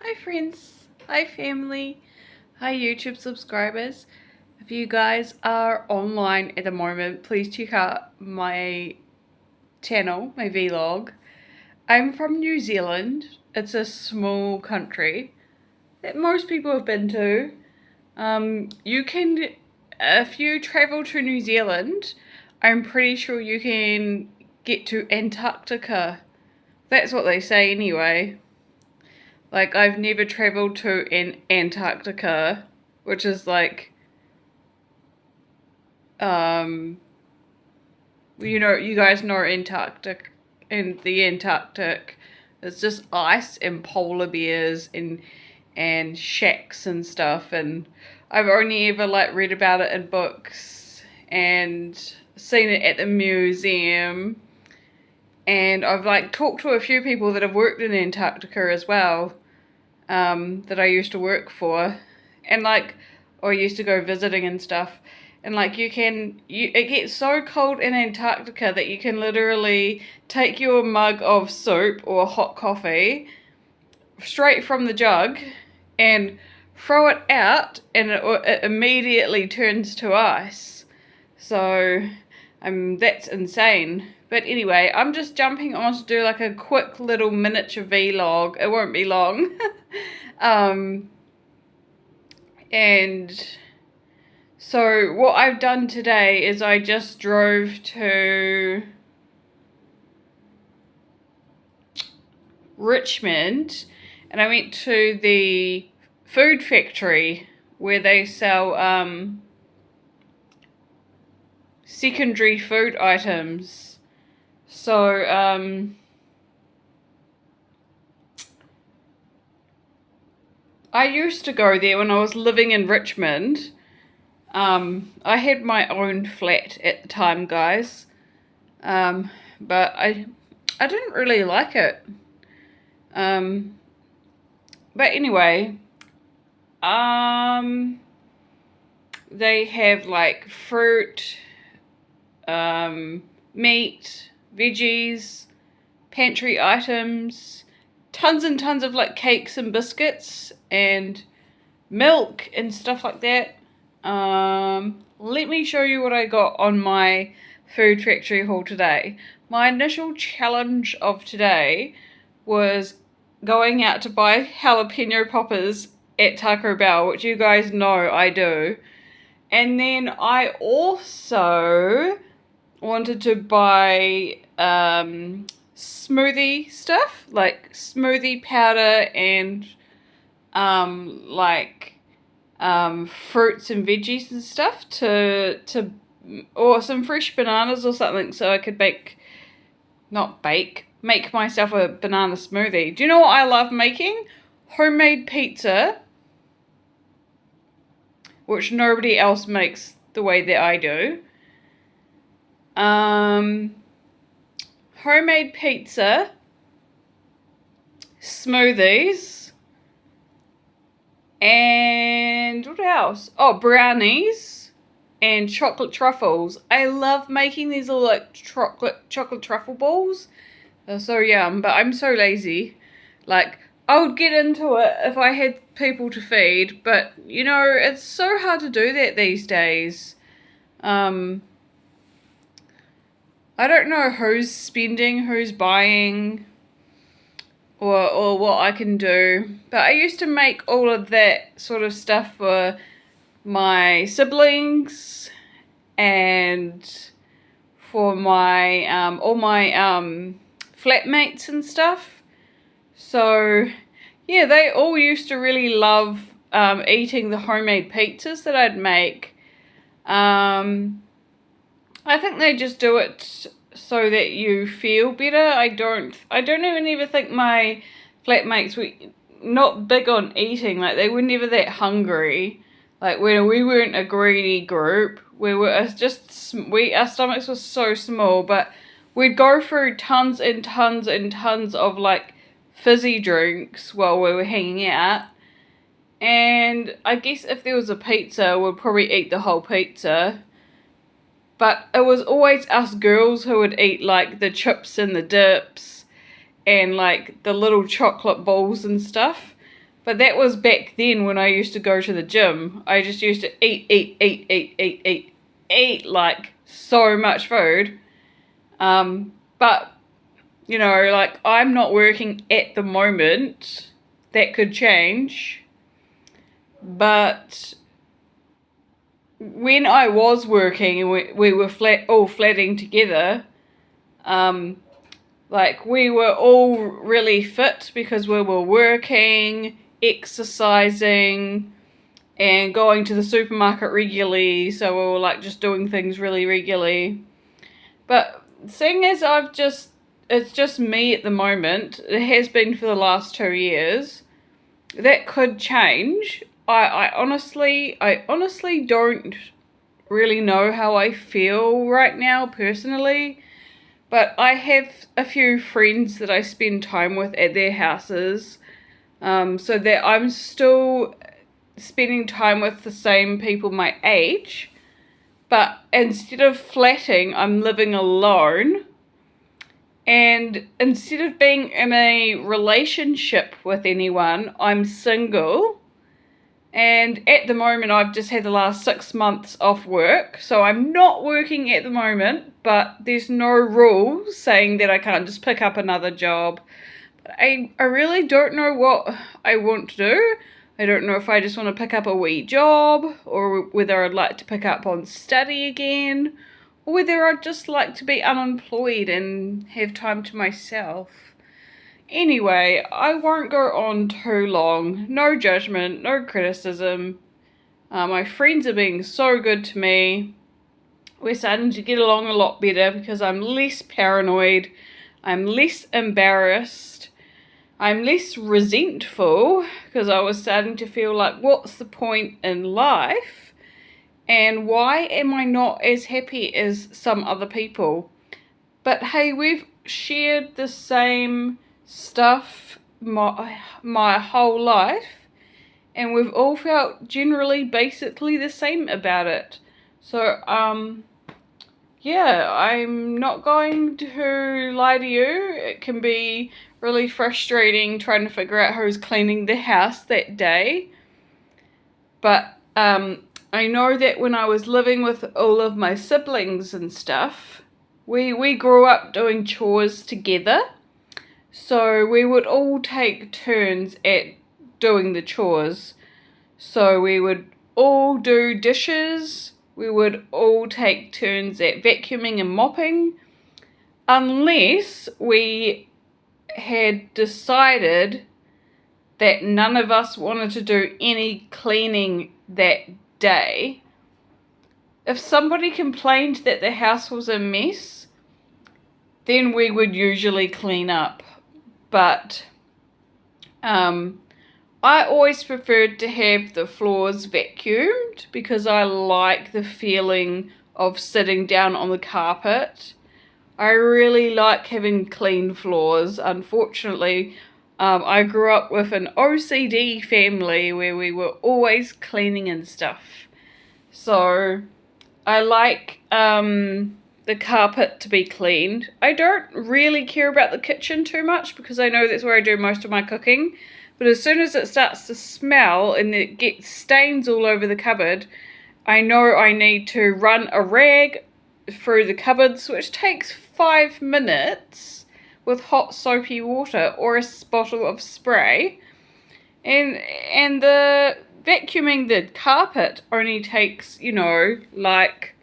Hi friends, hi family, hi YouTube subscribers. If you guys are online at the moment, please check out my channel, my vlog. I'm from New Zealand. It's a small country that most people have been to. If you travel to New Zealand, I'm pretty sure you can get to Antarctica. That's what they say anyway. Like, I've never traveled to Antarctica, which is like, you guys know Antarctic, and the Antarctic, it's just ice and polar bears and shacks and stuff, and I've only ever like read about it in books and seen it at the museum, and I've like talked to a few people that have worked in Antarctica as well. That I used to work for, and like, or used to go visiting and stuff, and like it gets so cold in Antarctica that you can literally take your mug of soup or hot coffee straight from the jug and throw it out, and it immediately turns to ice. So that's insane. But anyway, I'm just jumping on to do like a quick little miniature vlog. It won't be long. And so what I've done today is I just drove to Richmond, and I went to the food factory where they sell secondary food items. So I used to go there when I was living in Richmond. I had my own flat at the time, guys, but I didn't really like it. But anyway, they have like fruit, meat, veggies, pantry items, tons and tons of like cakes and biscuits and milk and stuff like that. Let me show you what I got on my food factory haul today. My initial challenge of today was going out to buy jalapeno poppers at Taco Bell, which you guys know I do. And then I also wanted to buy smoothie stuff, like smoothie powder and fruits and veggies and stuff or some fresh bananas or something, so I could make myself a banana smoothie. Do you know what I love making? Homemade pizza, which nobody else makes the way that I do. Homemade pizza, smoothies, and what else? Oh, brownies and chocolate truffles. I love making these little like chocolate truffle balls. They're so yum, but I'm so lazy. Like, I would get into it if I had people to feed, but you know, it's so hard to do that these days. I don't know who's spending, who's buying, or what I can do. But I used to make all of that sort of stuff for my siblings and for my all my flatmates and stuff. So yeah, they all used to really love eating the homemade pizzas that I'd make. I think they just do it so that you feel better. I don't even think my flatmates were not big on eating. Like, they were never that hungry. Like, when we weren't a greedy group, our stomachs were so small, but we'd go through tons and tons and tons of like fizzy drinks while we were hanging out. And I guess if there was a pizza, we'd probably eat the whole pizza. But it was always us girls who would eat like the chips and the dips and like the little chocolate balls and stuff. But that was back then when I used to go to the gym. I just used to eat like so much food. But, you know, like I'm not working at the moment. That could change. But when I was working and we were all flatting together, like we were all really fit because we were working, exercising, and going to the supermarket regularly. So we were like just doing things really regularly. But seeing as it's just me at the moment, it has been for the last 2 years, that could change. I honestly don't really know how I feel right now personally, but I have a few friends that I spend time with at their houses, so that I'm still spending time with the same people my age, but instead of flatting, I'm living alone. And instead of being in a relationship with anyone, I'm single. And at the moment, I've just had the last 6 months off work. So I'm not working at the moment, but there's no rules saying that I can't just pick up another job. But I really don't know what I want to do. I don't know if I just want to pick up a wee job, or whether I'd like to pick up on study again, or whether I'd just like to be unemployed and have time to myself. Anyway, I won't go on too long. No judgment, no criticism. My friends are being so good to me. We're starting to get along a lot better because I'm less paranoid. I'm less embarrassed. I'm less resentful because I was starting to feel like, what's the point in life? And why am I not as happy as some other people? But hey, we've shared the same stuff my whole life, and we've all felt generally basically the same about it. So, yeah, I'm not going to lie to you. It can be really frustrating trying to figure out who's cleaning the house that day. But I know that when I was living with all of my siblings and stuff, we grew up doing chores together. So we would all take turns at doing the chores. So we would all do dishes. We would all take turns at vacuuming and mopping, unless we had decided that none of us wanted to do any cleaning that day. If somebody complained that the house was a mess, then we would usually clean up. But I always preferred to have the floors vacuumed because I like the feeling of sitting down on the carpet. I really like having clean floors. Unfortunately, I grew up with an OCD family where we were always cleaning and stuff. So I like the carpet to be cleaned. I don't really care about the kitchen too much because I know that's where I do most of my cooking. But as soon as it starts to smell and it gets stains all over the cupboard, I know I need to run a rag through the cupboards, which takes 5 minutes with hot soapy water or a bottle of spray. And the vacuuming the carpet only takes, you know, like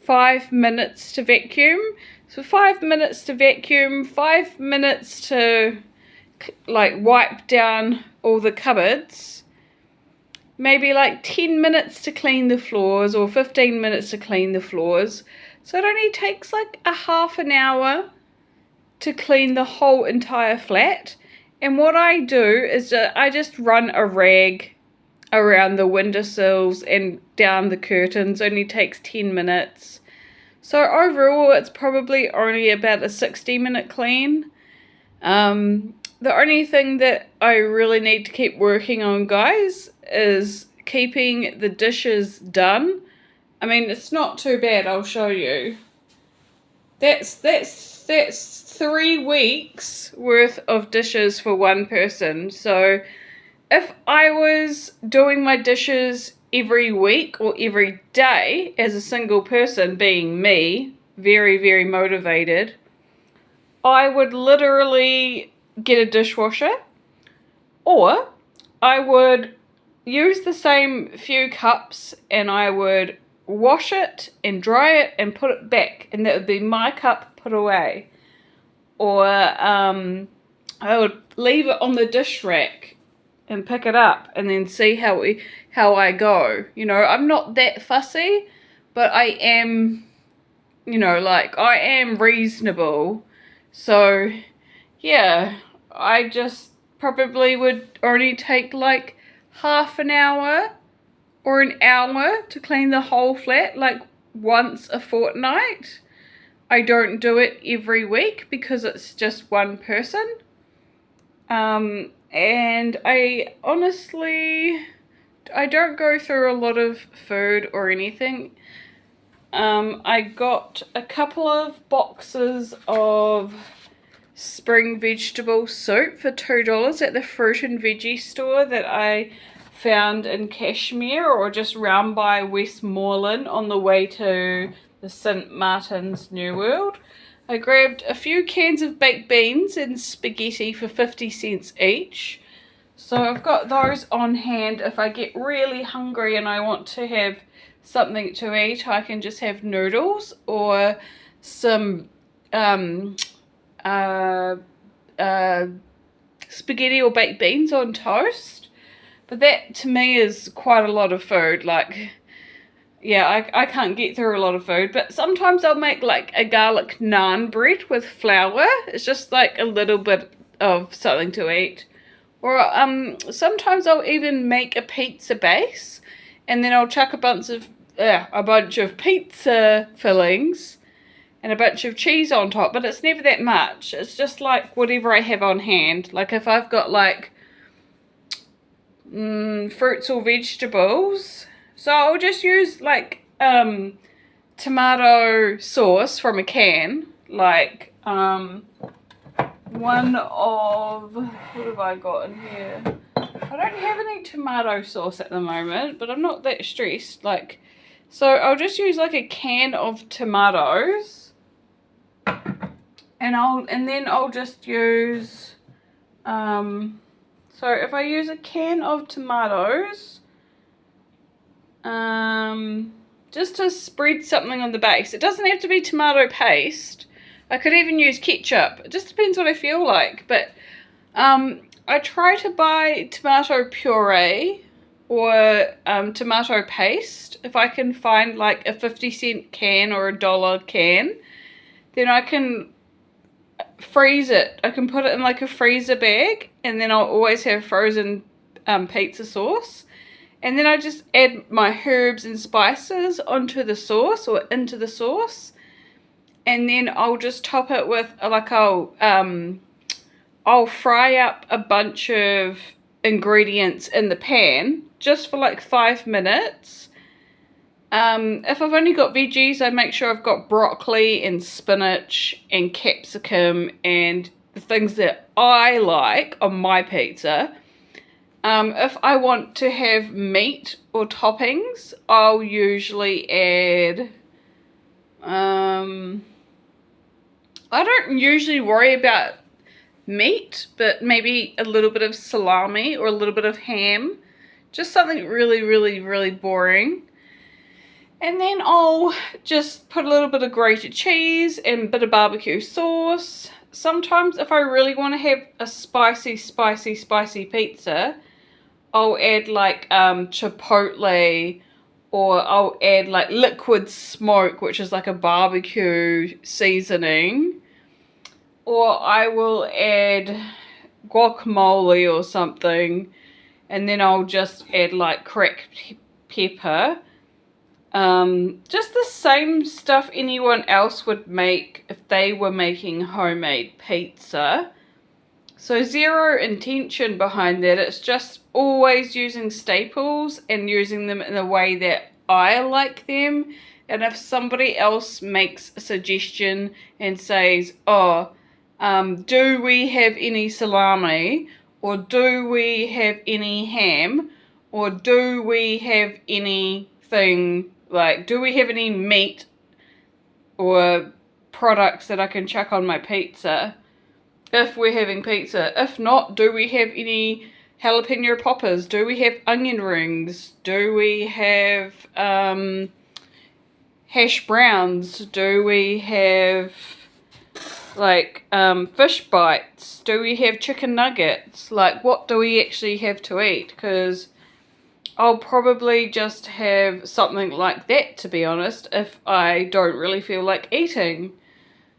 5 minutes to vacuum. So 5 minutes to vacuum, 5 minutes to like wipe down all the cupboards, maybe like 10 minutes to clean the floors or 15 minutes to clean the floors. So it only takes like a half an hour to clean the whole entire flat. And what I do is I just run a rag around the windowsills and down the curtains. Only takes 10 minutes. So overall it's probably only about a 60-minute clean. The only thing that I really need to keep working on, guys, is keeping the dishes done. I mean, it's not too bad, I'll show you. That's 3 weeks worth of dishes for one person. So if I was doing my dishes every week or every day as a single person, being me, very, very motivated, I would literally get a dishwasher, or I would use the same few cups and I would wash it and dry it and put it back, and that would be my cup put away. Or I would leave it on the dish rack and pick it up and then see how I go. You know, I'm not that fussy, but I am, you know, like, I am reasonable. So yeah, I just probably would only take like half an hour or an hour to clean the whole flat, like once a fortnight. I don't do it every week because it's just one person. And I honestly, I don't go through a lot of food or anything. I got a couple of boxes of spring vegetable soup for $2 at the fruit and veggie store that I found in Cashmere, or just round by Westmoreland on the way to the St. Martin's New World. I grabbed a few cans of baked beans and spaghetti for 50 cents each. So I've got those on hand. If I get really hungry and I want to have something to eat, I can just have noodles or some spaghetti or baked beans on toast. But that to me is quite a lot of food. Like, yeah, I can't get through a lot of food, but sometimes I'll make like a garlic naan bread with flour. It's just like a little bit of something to eat. Or sometimes I'll even make a pizza base, and then I'll chuck a bunch of pizza fillings and a bunch of cheese on top, but it's never that much. It's just like whatever I have on hand. Like if I've got like fruits or vegetables, so I'll just use like tomato sauce from a can, like one of, what have I got in here? I don't have any tomato sauce at the moment, but I'm not that stressed. Like, so I'll just use like a can of tomatoes, and then I'll just use so if I use a can of tomatoes, just to spread something on the base. It doesn't have to be tomato paste. I could even use ketchup. It just depends what I feel like. But I try to buy tomato puree or tomato paste. If I can find like a 50-cent can or a $1 can, then I can freeze it. I can put it in like a freezer bag, and then I'll always have frozen pizza sauce. And then I just add my herbs and spices onto the sauce, or into the sauce. And then I'll just top it with, like, I'll fry up a bunch of ingredients in the pan just for like 5 minutes. If I've only got veggies, I make sure I've got broccoli and spinach and capsicum and the things that I like on my pizza. If I want to have meat or toppings, I'll usually add, I don't usually worry about meat, but maybe a little bit of salami or a little bit of ham. Just something really, really, really boring. And then I'll just put a little bit of grated cheese and a bit of barbecue sauce. Sometimes if I really want to have a spicy, spicy, spicy pizza, I'll add like chipotle, or I'll add like liquid smoke, which is like a barbecue seasoning. Or I will add guacamole or something, and then I'll just add like cracked pepper. Just the same stuff anyone else would make if they were making homemade pizza. So zero intention behind that. It's just always using staples and using them in the way that I like them. And if somebody else makes a suggestion and says, oh, do we have any salami? or do we have any ham, or do we have anything, like, do we have any meat or products that I can chuck on my pizza if we're having pizza. If not, do we have any jalapeno poppers? Do we have onion rings? Do we have hash browns? Do we have like fish bites? Do we have chicken nuggets? Like, what do we actually have to eat? Because I'll probably just have something like that, to be honest, if I don't really feel like eating.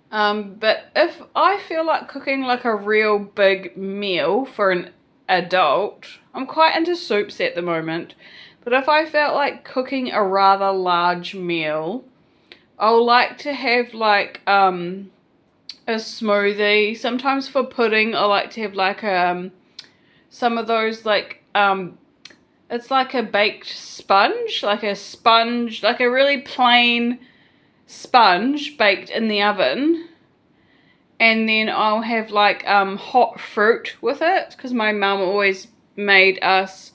But if I feel like cooking like a real big meal for an adult, I'm quite into soups at the moment, but if I felt like cooking a rather large meal, I'll like to have like a smoothie. Sometimes for pudding, I like to have like some of those like it's like a baked sponge, like a really plain sponge baked in the oven. And then I'll have like hot fruit with it, because my mum always made us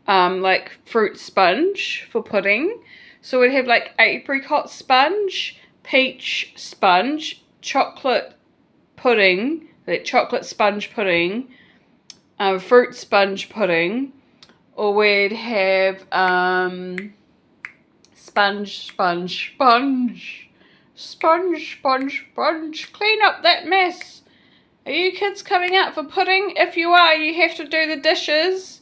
like fruit sponge for pudding. So we'd have like apricot sponge, peach sponge, chocolate pudding, like chocolate sponge pudding, fruit sponge pudding, or we'd have sponge, clean up that mess. Are you kids coming out for pudding? If you are, you have to do the dishes.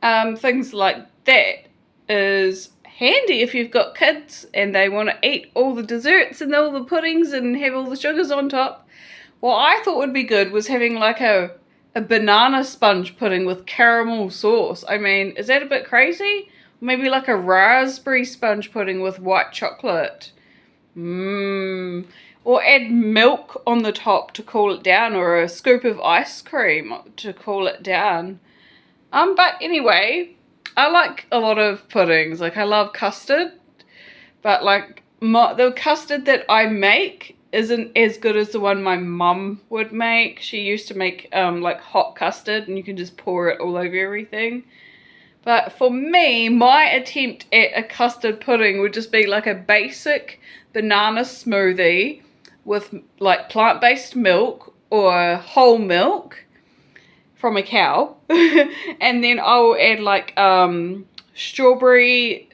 Things like that is handy if you've got kids and they want to eat all the desserts and all the puddings and have all the sugars on top. What I thought would be good was having like a banana sponge pudding with caramel sauce. I mean, is that a bit crazy? Maybe like a raspberry sponge pudding with white chocolate. Or add milk on the top to cool it down, or a scoop of ice cream to cool it down. But anyway, I like a lot of puddings. Like, I love custard, but like the custard that I make isn't as good as the one my mum would make. She used to make like hot custard, and you can just pour it all over everything. But for me, my attempt at a custard pudding would just be like a basic banana smoothie with like plant-based milk or whole milk from a cow. And then I'll add like strawberry,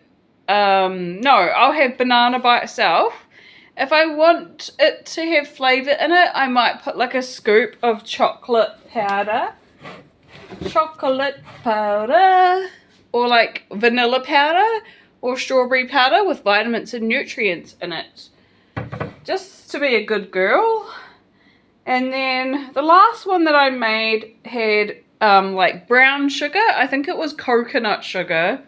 no, I'll have banana by itself. If I want it to have flavour in it, I might put like a scoop of chocolate powder, or like vanilla powder or strawberry powder with vitamins and nutrients in it, just to be a good girl. And then the last one that I made had like brown sugar. I think it was coconut sugar.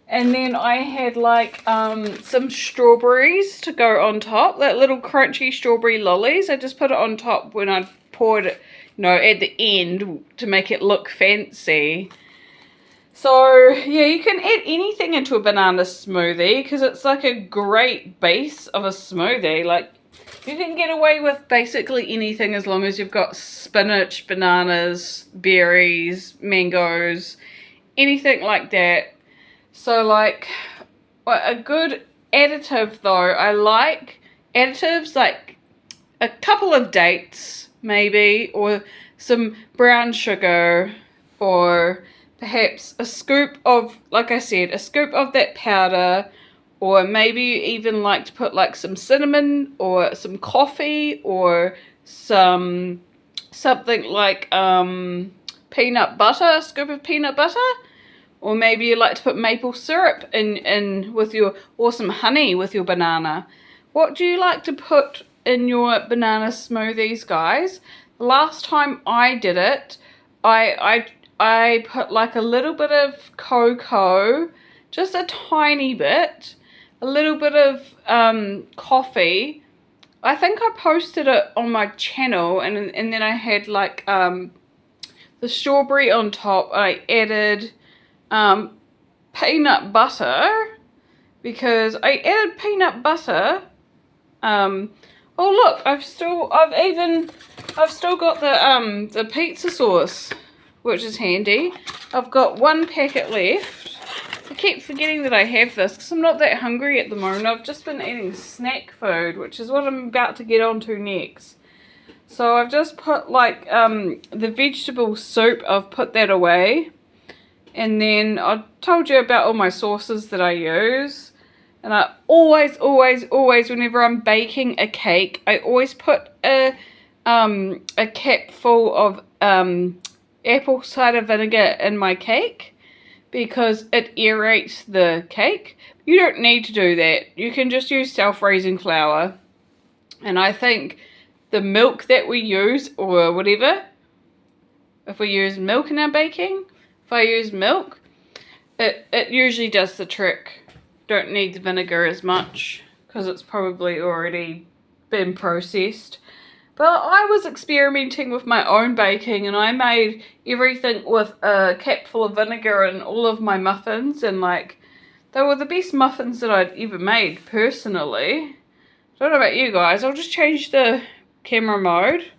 And then I had like some strawberries to go on top, that little crunchy strawberry lollies. I just put it on top when I poured it, you know, at the end to make it look fancy. So yeah, you can add anything into a banana smoothie because it's like a great base of a smoothie. Like, you can get away with basically anything as long as you've got spinach, bananas, berries, mangoes, anything like that. So like, a good additive though, I like additives like a couple of dates maybe, or some brown sugar, or perhaps a scoop of, like I said, a scoop of that powder, or maybe you even like to put like some cinnamon or some coffee or something like peanut butter, a scoop of peanut butter. Or maybe you like to put maple syrup in with your, or some honey with your banana. What do you like to put in your banana smoothies, guys? The last time I did it, I put like a little bit of cocoa, just a tiny bit, a little bit of coffee. I think I posted it on my channel, and then I had like the strawberry on top. I added peanut butter, because I added peanut butter. Oh look, I've still got the pizza sauce. which is handy. I've got one packet left. I keep forgetting that I have this because I'm not that hungry at the moment. I've just been eating snack food, which is what I'm about to get onto next. So I've just put like the vegetable soup, I've put that away. And then I told you about all my sauces that I use. And I always, whenever I'm baking a cake, I always put a cap full of apple cider vinegar in my cake because it aerates the cake. You don't need to do that. You can just use self-raising flour. And I think the milk that we use, or whatever, if we use milk in our baking, if I use milk, it usually does the trick. Don't need the vinegar as much because it's probably already been processed. But I was experimenting with my own baking and I made everything with a cap full of vinegar in all of my muffins, and like they were the best muffins that I'd ever made personally. I don't know about you guys. I'll just change the camera mode.